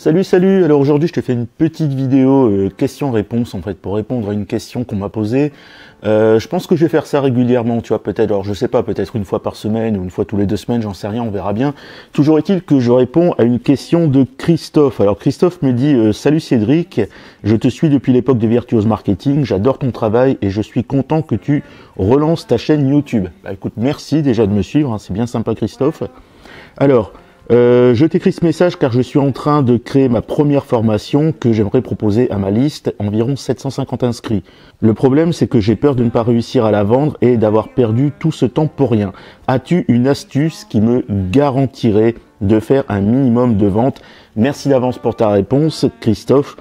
Salut, alors aujourd'hui je te fais une petite vidéo question-réponse en fait pour répondre à une question qu'on m'a posée. Je pense que je vais faire ça régulièrement, tu vois, peut-être, alors je sais pas, peut-être une fois par semaine ou une fois tous les 2 semaines, j'en sais rien, on verra bien. Toujours est-il que je réponds à une question de Christophe. Alors Christophe me dit salut Cédric, je te suis depuis l'époque de Virtuose Marketing, j'adore ton travail et je suis content que tu relances ta chaîne YouTube. Bah écoute, merci déjà de me suivre, hein, c'est bien sympa Christophe. Alors, je t'écris ce message car je suis en train de créer ma première formation que j'aimerais proposer à ma liste, environ 750 inscrits. Le problème, c'est que j'ai peur de ne pas réussir à la vendre et d'avoir perdu tout ce temps pour rien. As-tu une astuce qui me garantirait de faire un minimum de ventes? Merci d'avance pour ta réponse, Christophe.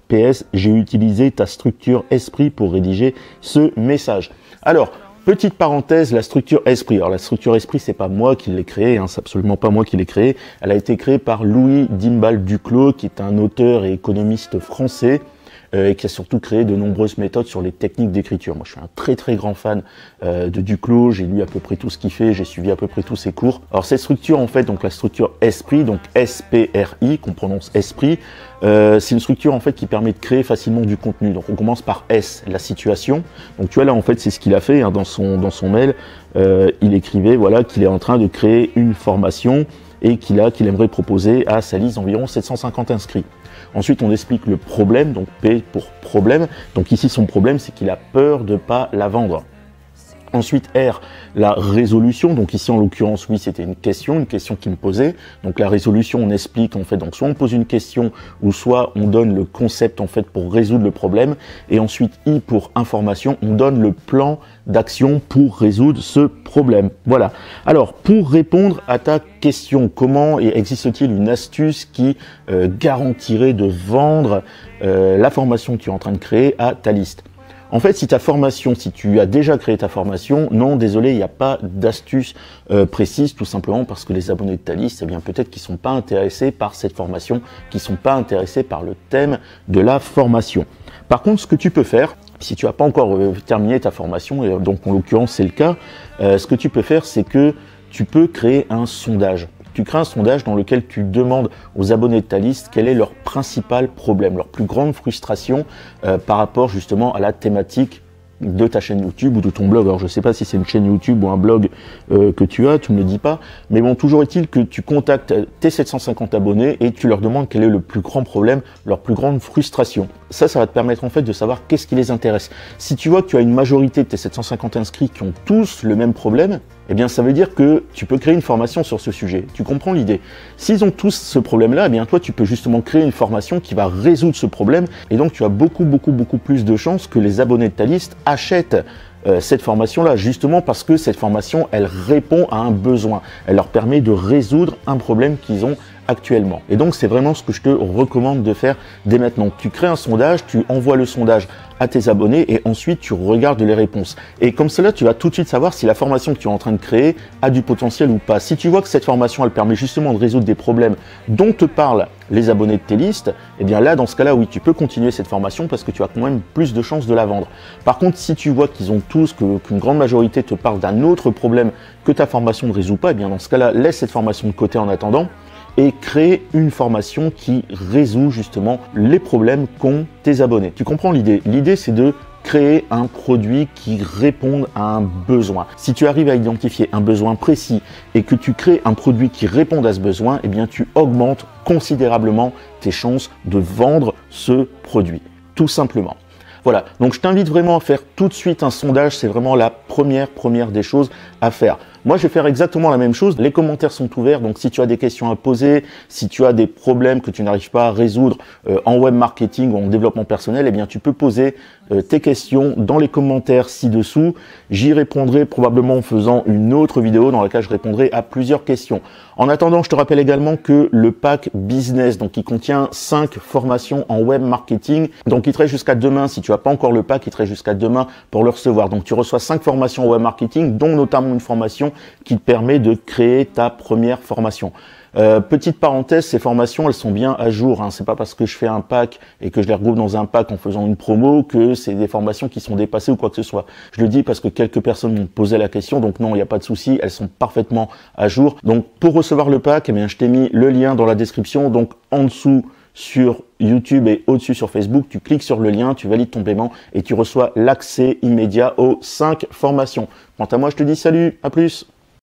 PS, j'ai utilisé ta structure esprit pour rédiger ce message. Alors, petite parenthèse, la structure esprit. Alors la structure esprit, c'est pas moi qui l'ai créée, hein, c'est absolument pas moi qui l'ai créée. Elle a été créée par Louis Dimbal Duclos, qui est un auteur et économiste français, et qui a surtout créé de nombreuses méthodes sur les techniques d'écriture. Moi, je suis un très grand fan de Duclos, j'ai lu à peu près tout ce qu'il fait, j'ai suivi à peu près tous ses cours. Alors cette structure, en fait, donc la structure esprit, donc S-P-R-I, qu'on prononce esprit, c'est une structure en fait qui permet de créer facilement du contenu. Donc on commence par S, la situation. Donc tu vois là, en fait, c'est ce qu'il a fait hein, dans son mail. Il écrivait voilà qu'il est en train de créer une formation et qu'il aimerait proposer à sa liste environ 750 inscrits. Ensuite, on explique le problème, donc P pour problème. Donc ici, son problème, c'est qu'il a peur de ne pas la vendre. Ensuite, R, la résolution. Donc ici, en l'occurrence, oui, c'était une question qu'il me posait. Donc la résolution, on explique, en fait, donc soit on pose une question, ou soit on donne le concept, en fait, pour résoudre le problème. Et ensuite, I pour information, on donne le plan d'action pour résoudre ce problème. Voilà. Alors, pour répondre à ta question, comment existe-t-il une astuce qui garantirait de vendre la formation que tu es en train de créer à ta liste? En fait, si tu as déjà créé ta formation, non, désolé, il n'y a pas d'astuce précise, tout simplement parce que les abonnés de ta liste, eh bien peut-être qu'ils sont pas intéressés par cette formation, qu'ils sont pas intéressés par le thème de la formation. Par contre, ce que tu peux faire, si tu n'as pas encore terminé ta formation, et donc en l'occurrence c'est le cas, ce que tu peux faire, c'est que tu peux créer un sondage. Tu crées un sondage dans lequel tu demandes aux abonnés de ta liste quel est leur principal problème, leur plus grande frustration par rapport justement à la thématique de ta chaîne YouTube ou de ton blog. Alors je ne sais pas si c'est une chaîne YouTube ou un blog que tu as, tu ne me le dis pas, mais bon, toujours est-il que tu contactes tes 750 abonnés et tu leur demandes quel est le plus grand problème, leur plus grande frustration. Ça va te permettre en fait de savoir qu'est-ce qui les intéresse. Si tu vois que tu as une majorité de tes 750 inscrits qui ont tous le même problème, eh bien ça veut dire que tu peux créer une formation sur ce sujet. Tu comprends l'idée? S'ils ont tous ce problème-là, eh bien toi tu peux justement créer une formation qui va résoudre ce problème et donc tu as beaucoup plus de chances que les abonnés de ta liste achètent cette formation-là, justement parce que cette formation, elle répond à un besoin. Elle leur permet de résoudre un problème qu'ils ont actuellement. Et donc, c'est vraiment ce que je te recommande de faire dès maintenant. Tu crées un sondage, tu envoies le sondage à tes abonnés et ensuite tu regardes les réponses. Et comme cela, tu vas tout de suite savoir si la formation que tu es en train de créer a du potentiel ou pas. Si tu vois que cette formation, elle permet justement de résoudre des problèmes dont te parlent les abonnés de tes listes, eh bien là, dans ce cas-là, oui, tu peux continuer cette formation parce que tu as quand même plus de chances de la vendre. Par contre, si tu vois qu'ils ont tous, qu'une grande majorité te parle d'un autre problème que ta formation ne résout pas, eh bien dans ce cas-là, laisse cette formation de côté en attendant et crée une formation qui résout justement les problèmes qu'ont tes abonnés. Tu comprends l'idée? L'idée, c'est de créer un produit qui réponde à un besoin. Si tu arrives à identifier un besoin précis et que tu crées un produit qui réponde à ce besoin, eh bien tu augmentes considérablement tes chances de vendre ce produit, tout simplement. Voilà, donc je t'invite vraiment à faire tout de suite un sondage, c'est vraiment la première des choses à faire. Moi, je vais faire exactement la même chose. Les commentaires sont ouverts, donc si tu as des questions à poser, si tu as des problèmes que tu n'arrives pas à résoudre en web marketing ou en développement personnel, eh bien tu peux poser tes questions dans les commentaires ci-dessous. J'y répondrai probablement en faisant une autre vidéo dans laquelle je répondrai à plusieurs questions. En attendant, je te rappelle également que le pack business, donc qui contient 5 formations en web marketing, donc il te reste jusqu'à demain. Si tu n'as pas encore le pack, il te reste jusqu'à demain pour le recevoir. Donc tu reçois 5 formations en web marketing, dont notamment une formation qui te permet de créer ta première formation. Petite parenthèse, ces formations, elles sont bien à jour. Hein. C'est pas parce que je fais un pack et que je les regroupe dans un pack en faisant une promo que c'est des formations qui sont dépassées ou quoi que ce soit. Je le dis parce que quelques personnes m'ont posé la question, donc non, il n'y a pas de souci, elles sont parfaitement à jour. Donc pour recevoir le pack, eh bien, je t'ai mis le lien dans la description. Donc en dessous sur YouTube et au-dessus sur Facebook, tu cliques sur le lien, tu valides ton paiement et tu reçois l'accès immédiat aux 5 formations. Quant à moi, je te dis salut, à plus.